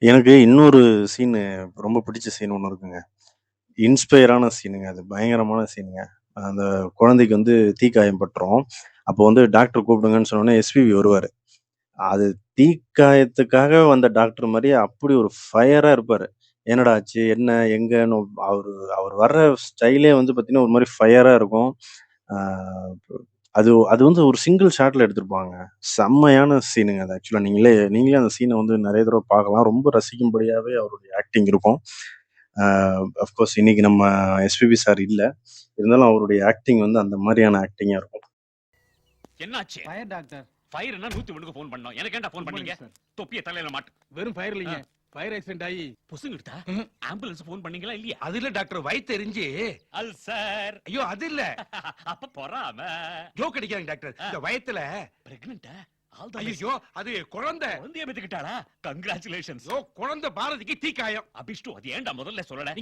எனக்கு இன்னொரு சீனு ரொம்ப பிடிச்ச சீன் ஒண்ணு இருக்குங்க. இன்ஸ்பயரான சீனுங்க அது. பயங்கரமான சீனுங்க. அந்த குழந்தைக்கு வந்து தீக்காயம் பட்டுரும். அப்போ வந்து டாக்டர் கூப்பிடுங்கன்னு சொன்னோனே எஸ்பிபி வருவாரு. அது தீக்காயத்துக்காக வந்த டாக்டர் மாரியே அப்படி ஒரு ஃபயரா இருப்பாரு. "என்னடா ஆச்சு? என்ன? எங்கன்னு?" அவரு அவர் வர்ற ஸ்டைலே வந்து பார்த்தீங்கன்னா, ஒரு மாரி ஃபயரா இருக்கும். ஆ அது அது வந்து ஒரு சிங்கிள் ஷாட்ல எடுத்திருப்பாங்க. செம்மையான சீனுங்க அது ஆக்சுவலா. நீங்களே அந்த சீன வந்து நெறைய தடவ பார்க்கலாம். ரொம்ப ரசிக்கும்படியாவே அவருடைய ஆக்டிங் இருக்கும். ஆ அஃப்கோர்ஸ் இன்னைக்கு நம்ம எஸ்பிபி சார் இல்ல. இருந்தாலும் அவருடைய ஆக்டிங் வந்து அந்த மாரியான ஆக்டிங்கா இருக்கும். என்னாச்சு? Fire doctor. ஃபயர்னா 101க்கு ஃபோன் பண்ணோம். எனக்கு ஏன்டா ஃபோன் குட் பண்ணீங்க? Morning sir. தொப்பிய தலையில மாட்டு. வெறும் ஃபயர் இல்லைங்க. ஃபயர் ஆக்சிடென்ட் ஆகி புசுங்கிடுதா? ஆம்புலன்ஸ் ஃபோன் பண்ணீங்களா இல்லையா? அது இல்ல டாக்டர், வயித்து எரிஞ்சு. அல்சர். ஐயோ அது இல்ல, அப்ப பொறாம. ஜோக் அடிக்காங்க டாக்டர். இந்த வயத்துல. பிரெக்னன்ட்டா? ஆல் தி ஐயோ அது குழந்தை. குழந்தைய பெத்துக்கிட்டாளா? கங்க்ராச்சுலேஷன்ஸ். ஐயோ குழந்தை பாரதிக்கு தீக்காயம். அபிஷ்டு அது ஏன்டா முதல்ல சொல்லல?